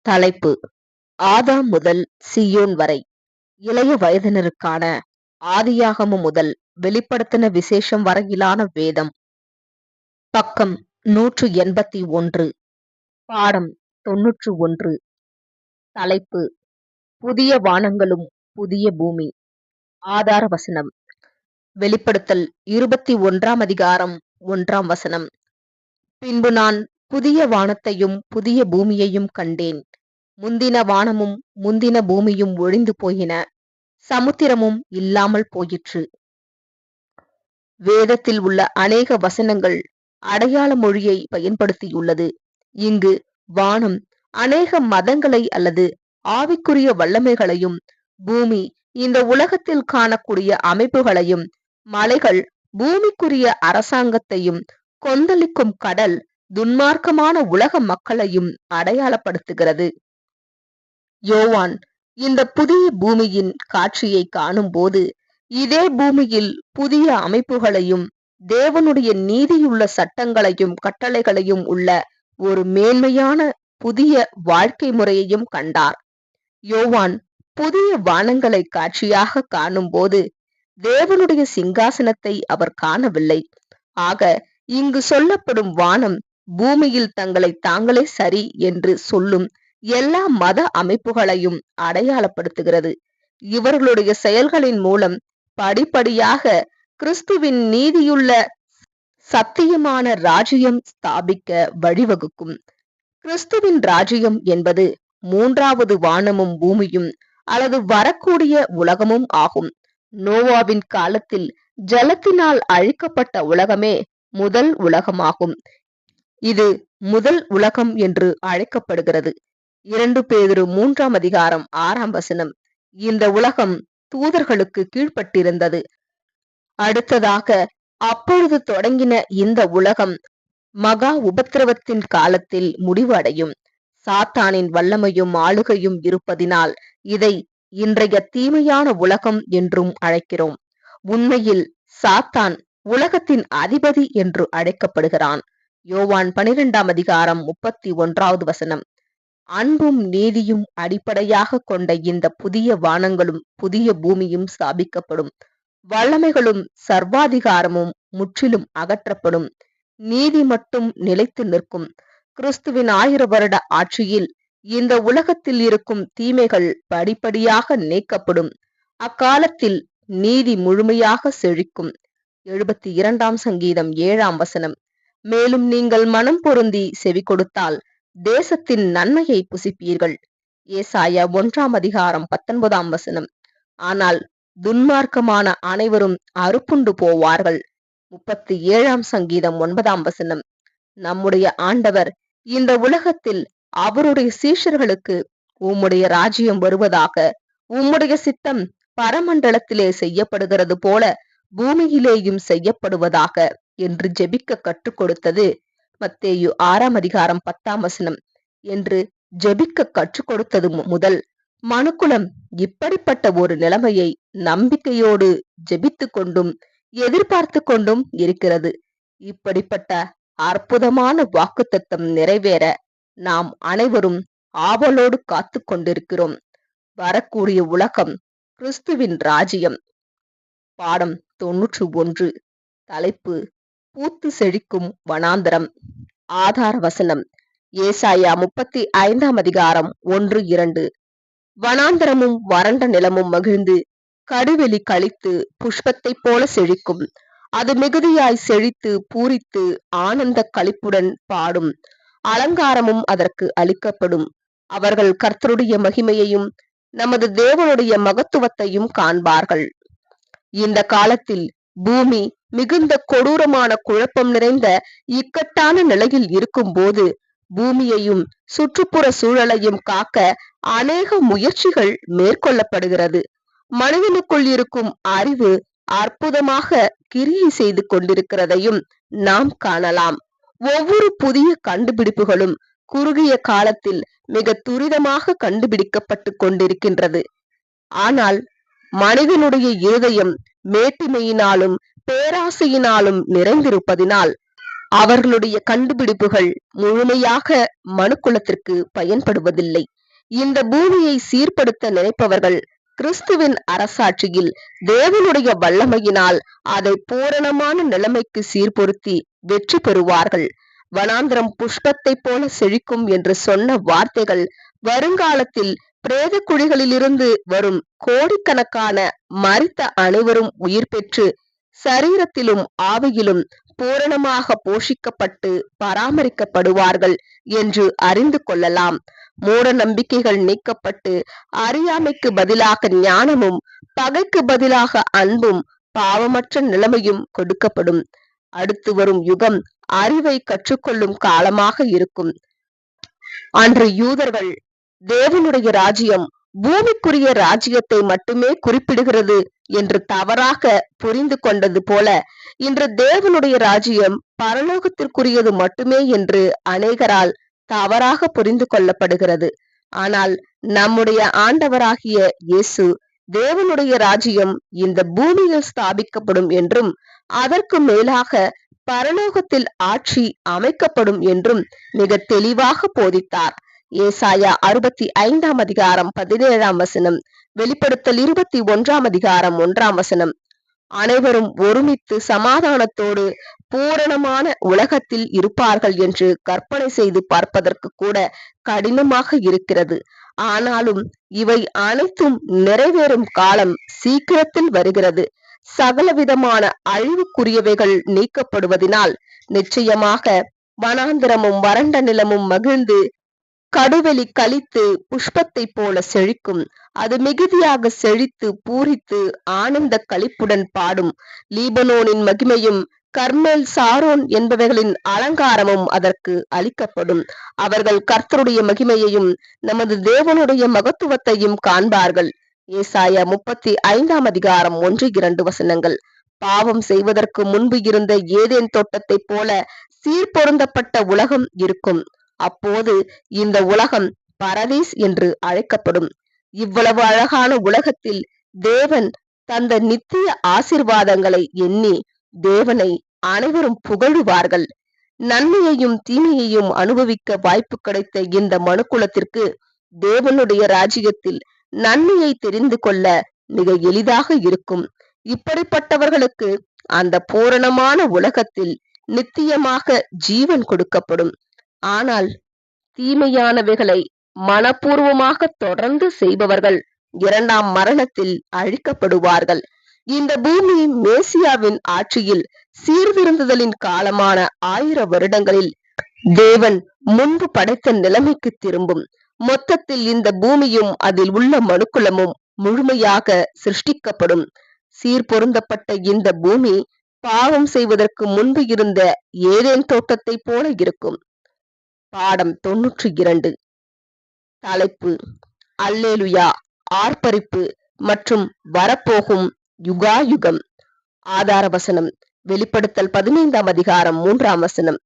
தலைப்பு: ஆதாம் முதல் சீயோன் வரை இளைய வயதினருக்கான ஆதியாகமம் முதல் வெளிப்படுத்தின விசேஷம் வரையிலான வேதம். பக்கம் 181. பாடம் 91. தலைப்பு: புதிய வானங்களும் புதிய பூமி. ஆதார வசனம்: வெளிப்படுத்தல் 21 அதிகாரம் 1 பின்பு நான் புதிய வானத்தையும் புதிய பூமியையும் கண்டேன். முந்தின வானமும் முந்தின பூமியும் ஒழிந்து போயின, சமுத்திரமும் இல்லாமல் போயிற்று. வேதத்தில் உள்ள அநேக வசனங்கள் அடையாள மொழியை பயன்படுத்தியுள்ளது. இங்கு வானம் அநேக மதங்களை அல்லது ஆவிக்குரிய வல்லமைகளையும், பூமி இந்த உலகத்தில் காணக்கூடிய அமைப்புகளையும், மலைகள் பூமிக்குரிய அரசாங்கத்தையும், கொந்தளிக்கும் கடல் துன்மார்க்கமான உலக மக்களையும் அடையாளப்படுத்துகிறது. யோவான் இந்த புதிய பூமியின் காட்சியை காணும் போது, இதே பூமியில் புதிய அமைப்புகளையும், தேவனுடைய நீதியுள்ள சட்டங்களையும் கட்டளைகளையும் உள்ள ஒரு மேன்மையான புதிய வாழ்க்கை முறையையும் கண்டார். யோவான் புதிய வானங்களை காட்சியாக காணும் போது தேவனுடைய சிங்காசனத்தை அவர் காணவில்லை. ஆக இங்கு சொல்லப்படும் வானம் பூமியில் தங்களை தாங்களே சரி என்று சொல்லும் எல்லா மத அமைப்புகளையும் அடையாளப்படுத்துகிறது. இவர்களுடைய செயல்களின் மூலம் படிப்படியாக கிறிஸ்துவின் நீதியுள்ள சத்தியமான ராஜ்யம் ஸ்தாபிக்க வழிவகுக்கும். கிறிஸ்துவின் ராஜ்யம் என்பது மூன்றாவது வானமும் பூமியும் அல்லது வரக்கூடிய உலகமும் ஆகும். நோவாவின் காலத்தில் ஜலத்தினால் அழிக்கப்பட்ட உலகமே முதல் உலகமாகும். இது முதல் உலகம் என்று அழைக்கப்படுகிறது. 2 பேதுரு 3 அதிகாரம் 6 இந்த உலகம் தூதர்களுக்கு கீழ்ப்பட்டிருந்தது. அடுத்ததாக அப்பொழுது தொடங்கின இந்த உலகம் மகா உபத்திரவத்தின் காலத்தில் முடிவு அடையும். சாத்தானின் வல்லமையும் ஆளுகையும் இருப்பதினால் இதை இன்றைய தீமையான உலகம் என்றும் அழைக்கிறோம். உண்மையில் சாத்தான் உலகத்தின் அதிபதி என்று அழைக்கப்படுகிறான். யோவான் 12 அதிகாரம் 31 அன்பும் நீதியும் அடிப்படையாக கொண்ட இந்த புதிய வானங்களும் புதிய பூமியும் ஸ்தாபிக்கப்படும். வல்லமைகளும் சர்வாதிகாரமும் முற்றிலும் அகற்றப்படும். நீதி மட்டும் நிலைத்து நிற்கும். கிறிஸ்துவின் 1000 வருட ஆட்சியில் இந்த உலகத்தில் இருக்கும் தீமைகள் படிப்படியாக நீக்கப்படும். அக்காலத்தில் நீதி முழுமையாக செழிக்கும். 72 சங்கீதம் 7 மேலும் நீங்கள் மனம் பொருந்தி செவி கொடுத்தால் தேசத்தின் நன்மையை புசிப்பீர்கள். ஏசாயா 1 அதிகாரம் 19 ஆனால் துன்மார்க்கமான அனைவரும் அறுப்புண்டு போவார்கள். 37 சங்கீதம் 9 நம்முடைய ஆண்டவர் இந்த உலகத்தில் அவருடைய சீஷர்களுக்கு உம்முடைய ராஜ்யம் வருவதாக, உம்முடைய சித்தம் பரமண்டலத்திலே செய்யப்படுகிறது போல பூமியிலேயும் செய்யப்படுவதாக என்று ஜெபிக்க கற்றுக் கொடுத்தது மத்தேயு 6 அதிகாரம் 10 என்று ஜெபிக்க கற்றுக் கொடுத்தது முதல் மனுக்குலம் இப்படிப்பட்ட ஒரு நிலைமையை நம்பிக்கையோடு ஜெபித்து கொண்டும் எதிர்பார்த்து கொண்டும் இருக்கிறது. இப்படிப்பட்ட அற்புதமான வாக்குத்தத்தம் நிறைவேற நாம் அனைவரும் ஆவலோடு காத்து கொண்டிருக்கிறோம். வரக்கூடிய உலகம் கிறிஸ்துவின் ராஜ்யம். பாடம் 91. தலைப்பு: பூத்து செழிக்கும் வனாந்தரம். ஆதார வசனம்: ஏசாயா 35 அதிகாரம் 1-2 வனாந்தரமும் வறண்ட நிலமும் மகிழ்ந்து கடுவெளி கழித்து புஷ்பத்தைப் போல செழிக்கும். அது மிகுதியாய் செழித்து பூரித்து ஆனந்த களிப்புடன் பாடும். அலங்காரமும் அதற்கு அளிக்கப்படும். அவர்கள் கர்த்தருடைய மகிமையையும் நமது தேவனுடைய மகத்துவத்தையும் காண்பார்கள். இந்த காலத்தில் பூமி மிகுந்த கொடூரமான குழப்பம் நிறைந்த இக்கட்டான நிலையில் இருக்கும் போது பூமியையும் சுற்றுப்புற சூழலையும் காக்க அநேக முயற்சிகள் மேற்கொள்ளப்படுகிறது. மனிதனுக்குள் இருக்கும் அறிவு அற்புதமாக கிரியை செய்து கொண்டிருக்கிறதையும் நாம் காணலாம். ஒவ்வொரு புதிய கண்டுபிடிப்புகளும் குறுகிய காலத்தில் மிக துரிதமாக கண்டுபிடிக்கப்பட்டு கொண்டிருக்கின்றது. ஆனால் மனிதனுடைய இருதயம் மேட்டிமையினாலும் பேராசையினாலும் நிறைந்திருப்பதினால் அவர்களுடைய கண்டுபிடிப்புகள் முழுமையாக மனுக்குலத்திற்கு பயன்படுவதில்லை. இந்த பூமியை சீர்படுத்த நினைப்பவர்கள் கிறிஸ்துவின் அரசாட்சியில் தேவனுடைய வல்லமையினால் அதை பூரணமான நிலைமைக்கு சீர்பொருத்தி வெற்றி பெறுவார்கள். வனாந்திரம் புஷ்பத்தை போல செழிக்கும் என்று சொன்ன வார்த்தைகள் வருங்காலத்தில் பிரேத குழிகளிலிருந்து வரும் கோடிக்கணக்கான மரித்த அனைவரும் உயிர் பெற்று சரீரத்திலும் ஆவியிலும் பூரணமாக போஷிக்கப்பட்டு பராமரிக்கப்படுவார்கள் என்று அறிந்து கொள்ளலாம். மூட நம்பிக்கைகள் நீக்கப்பட்டு அறியாமைக்கு பதிலாக ஞானமும், பகைக்கு பதிலாக அன்பும், பாவமற்ற நிலைமையும் கொடுக்கப்படும். அடுத்து வரும் யுகம் அறிவை கற்றுக்கொள்ளும் காலமாக இருக்கும். அன்று யூதர்கள் தேவனுடைய ராஜ்யம் பூமிக்குரிய ராஜ்யத்தை மட்டுமே குறிப்பிடுகிறது என்று தவறாக புரிந்து கொண்டது போல, இன்று தேவனுடைய ராஜ்யம் பரலோகத்திற்குரியது மட்டுமே என்று அநேகரால் தவறாக புரிந்து கொள்ளப்படுகிறது. ஆனால் நம்முடைய ஆண்டவராகிய இயேசு தேவனுடைய ராஜ்யம் இந்த பூமியில் ஸ்தாபிக்கப்படும் என்றும், அதற்கு மேலாக பரலோகத்தில் ஆட்சி அமைக்கப்படும் என்றும் மிக தெளிவாக போதித்தார். ஏசாயா 65 அதிகாரம் 17 வசனம், வெளிப்படுத்தல் 21 அதிகாரம் 1 வசனம். அனைவரும் ஒருமித்து சமாதானத்தோடு பூரணமான உலகத்தில் இருப்பார்கள் என்று கற்பனை செய்து பார்ப்பதற்கு கூட கடினமாக இருக்கிறது. ஆனாலும் இவை அனைத்தும் நிறைவேறும் காலம் சீக்கிரத்தில் வருகிறது. சகலவிதமான அழிவுக்குரியவைகள் நீக்கப்படுவதனால் நிச்சயமாக வனாந்திரமும் வறண்ட நிலமும் மகிழ்ந்து கடுவெளி கழித்து புஷ்பத்தை போல செழிக்கும். அது மிகுதியாக செழித்து பூரித்து ஆனந்த களிப்புடன் பாடும். லீபனோனின் மகிமையும் கர்மேல், சாரோன் என்பவைகளின் அலங்காரமும் அதற்கு அளிக்கப்படும். அவர்கள் கர்த்தருடைய மகிமையையும் நமது தேவனுடைய மகத்துவத்தையும் காண்பார்கள். ஏசாயா 35 அதிகாரம் 1-2 வசனங்கள். பாவம் செய்வதற்கு முன்பு இருந்த ஏதேன் தோட்டத்தை போல சீர்பொருந்தப்பட்ட உலகம் இருக்கும். அப்போது இந்த உலகம் பரதீஸ் என்று அழைக்கப்படும். இவ்வளவு அழகான உலகத்தில் தேவன் தந்த நித்திய ஆசீர்வாதங்களை எண்ணி தேவனை அனைவரும் புகழுவார்கள். நன்மையையும் தீமையையும் அனுபவிக்க வாய்ப்பு கிடைத்த இந்த மனுக்குலத்திற்கு தேவனுடைய ராஜ்யத்தில் நன்மையை தெரிந்து கொள்ள மிக எளிதாக இருக்கும். இப்படிப்பட்டவர்களுக்கு அந்த பூரணமான உலகத்தில் நித்தியமாக ஜீவன் கொடுக்கப்படும். ஆனால் தீமையானவைகளை மனப்பூர்வமாக தொடர்ந்து செய்பவர்கள் இரண்டாம் மரணத்தில் அழிக்கப்படுவார்கள். இந்த பூமி மேசியாவின் ஆட்சியில் சீர்திருந்துதலின் காலமான 1000 வருடங்களில் தேவன் முன்பு படைத்த நிலைமைக்கு திரும்பும். மொத்தத்தில் இந்த பூமியும் அதில் உள்ள மனுக்குலமும் முழுமையாக சிருஷ்டிக்கப்படும். சீர்பொருந்தப்பட்ட இந்த பூமி பாவம் செய்வதற்கு முன்பு இருந்த ஏதேன் தோட்டத்தை போல இருக்கும். பாடம் 92. தலைப்பு: அல்லேலுயா, ஆர்ப்பரிப்பு மற்றும் வரப்போகும் யுகாயுகம். ஆதார வசனம்: வெளிப்படுத்தல் 15 அதிகாரம் 3 வசனம்.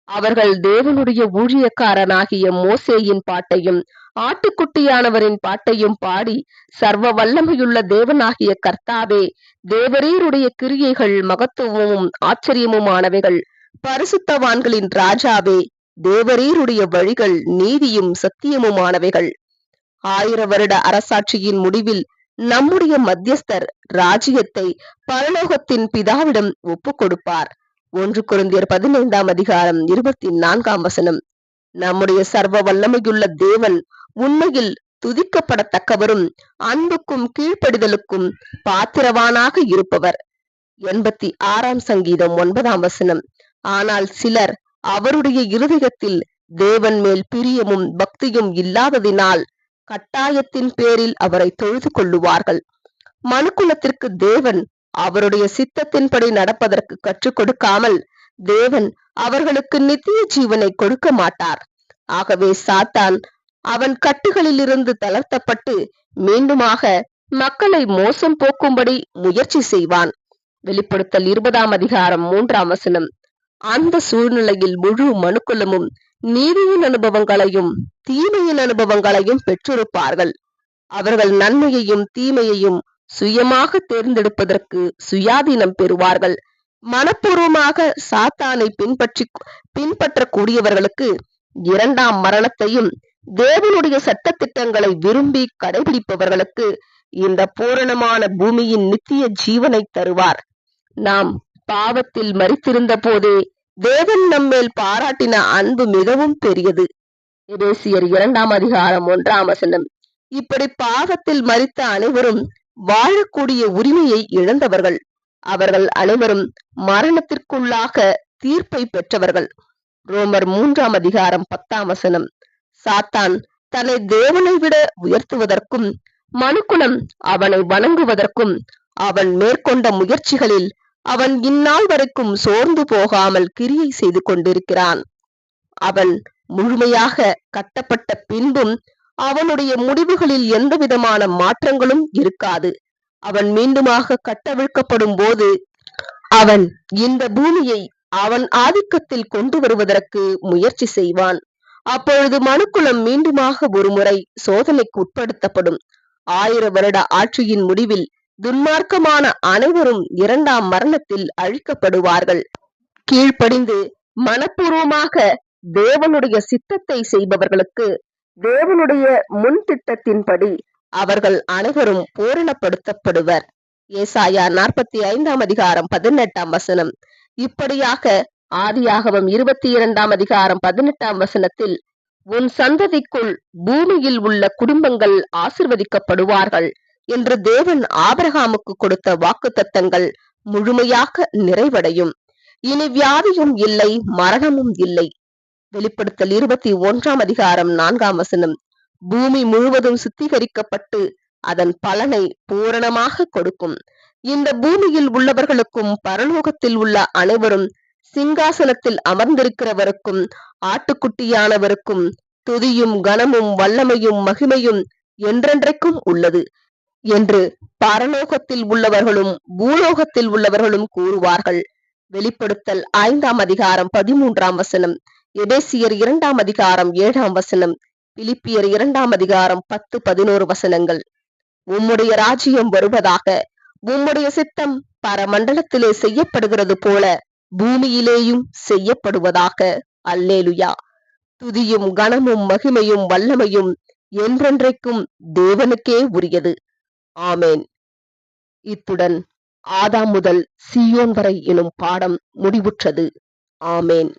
அவர்கள் தேவனுடைய ஊழியக்காரனாகிய மோசேயின் பாட்டையும் ஆட்டுக்குட்டியானவரின் பாட்டையும் பாடி, சர்வ வல்லமையுள்ள தேவனாகிய கர்த்தாவே, தேவரீருடைய கிரியைகள் மகத்துவமும் ஆச்சரியமுமானவைகள். பரிசுத்தவான்களின் ராஜாவே, தேவரீருடைய வழிகள் நீதியும் சத்தியமுமானவைகள். 1000 வருட அரசாட்சியின் முடிவில் நம்முடைய மத்தியஸ்தர் ராஜ்யத்தை பரலோகத்தின் பிதாவிடம் ஒப்பு கொடுப்பார். 1 கொரிந்தியர் 15 அதிகாரம் 24 வசனம். நம்முடைய சர்வ வல்லமையுள்ள தேவன் உண்மையில் துதிக்கப்படத்தக்கவரும் அன்புக்கும் கீழ்ப்படிதலுக்கும் பாத்திரவானாக இருப்பவர். 86 சங்கீதம் 9 வசனம். ஆனால் சிலர் அவருடைய இருதயத்தில் தேவன் மேல் பிரியமும் பக்தியும் இல்லாததினால் கட்டாயத்தின் பேரில் அவரை தொழுது கொள்ளுவார்கள். மனுக்குலத்திற்கு தேவன் அவருடைய சித்தத்தின்படி நடப்பதற்கு கற்றுக் கொடுக்காமல் தேவன் அவர்களுக்கு நித்திய ஜீவனை கொடுக்க மாட்டார். ஆகவே சாத்தான் அவன் கட்டுகளிலிருந்து தளர்த்தப்பட்டு மீண்டுமாக மக்களை மோசம் போக்கும்படி முயற்சி செய்வான். வெளிப்படுத்தல் 20 அதிகாரம் 3 வசனம். அந்த சூழ்நிலையில் முழு மனுக்குலமும் நீதியின் அனுபவங்களையும் தீமையின் அனுபவங்களையும் பெற்றிருப்பார்கள். அவர்கள் நன்மையையும் தீமையையும் சுயமாக தேர்ந்தெடுப்பதற்கு சுயாதீனம் பெறுவார்கள். மனப்பூர்வமாக சாத்தானை பின்பற்றக்கூடியவர்களுக்கு இரண்டாம் மரணத்தையும், தேவனுடைய சட்ட திட்டங்களை விரும்பி கடைபிடிப்பவர்களுக்கு இந்த பூரணமான பூமியின் நித்திய ஜீவனை தருவார். நாம் பாவத்தில் மரித்திருந்த போதே தேவன் நம்மேல் பாராட்டின அன்பு மிகவும் பெரியது. எபேசியர் 2:1. இப்படி பாவத்தில் மரித்த அனைவரும் வாழக்கூடிய உரிமையை இழந்தவர்கள். அவர்கள் அனைவரும் மரணத்திற்குள்ளாக தீர்ப்பை பெற்றவர்கள். ரோமர் 3:10. சாத்தான் தன்னை தேவனை விட உயர்த்துவதற்கும் மனுக்குலம் அவனை வணங்குவதற்கும் அவன் மேற்கொண்ட முயற்சிகளில் அவன் இந்நாள் வரைக்கும் சோர்ந்து போகாமல் கிரியை செய்து கொண்டிருக்கிறான். அவன் முழுமையாக கட்டப்பட்ட பின்பும் அவனுடைய முடிவுகளில் எந்தவிதமான மாற்றங்களும் இருக்காது. அவன் மீண்டுமாக கட்டவிழ்க்கப்படும் போது அவன் இந்த பூமியை அவன் ஆதிக்கத்தில் கொண்டு வருவதற்கு முயற்சி செய்வான். அப்பொழுது மனுக்குலம் மீண்டுமாக ஒருமுறை சோதனைக்கு உட்படுத்தப்படும். 1000 வருட ஆட்சியின் முடிவில் துன்மார்க்கமான அனைவரும் இரண்டாம் மரணத்தில் அழிக்கப்படுவார்கள். கீழ்ப்படிந்து மனப்பூர்வமாக தேவனுடைய சித்தத்தை செய்பவர்களுக்கு தேவனுடைய முன் திட்டத்தின்படி அவர்கள் அனைவரும் பூரணப்படுத்தப்படுவர். ஏசாயா 45:18. இப்படியாக ஆதியாகமம் 22:18 உன் சந்ததிக்குள் பூமியில் உள்ள குடும்பங்கள் ஆசிர்வதிக்கப்படுவார்கள் என்று தேவன் ஆபிரகாமுக்கு கொடுத்த வாக்குத்தத்தங்கள் முழுமையாக நிறைவடையும். இனி வியாதியும் இல்லை, மரணமும் இல்லை. வெளிப்படுத்தல் 21:4. பூமி முழுவதும் சுத்திகரிக்கப்பட்டு அதன் பலனை பூரணமாக கொடுக்கும். இந்த பூமியில் உள்ளவர்களுக்கும் பரலோகத்தில் உள்ள அனைவரும் சிங்காசனத்தில் அமர்ந்திருக்கிறவருக்கும் ஆட்டுக்குட்டியானவருக்கும் துதியும் கனமும் வல்லமையும் மகிமையும் என்றென்றைக்கும் உள்ளது என்று பரலோகத்தில் உள்ளவர்களும் பூலோகத்தில் உள்ளவர்களும் கூறுவார்கள். வெளிப்படுத்தல் 5:13. எபேசியர் 2:7. பிலிப்பியர் 2:10-11. உம்முடைய ராஜ்யம் வருவதாக, உம்முடைய சித்தம் பரமண்டலத்திலே செய்யப்படுகிறது போல பூமியிலேயும் செய்யப்படுவதாக. அல்லேலுயா. துதியும் கனமும் மகிமையும் வல்லமையும் என்றென்றைக்கும் தேவனுக்கே உரியது. ஆமேன். இத்துடன் ஆதாம் முதல் சீயோன் வரை எனும் பாடம் முடிவுற்றது. ஆமேன்.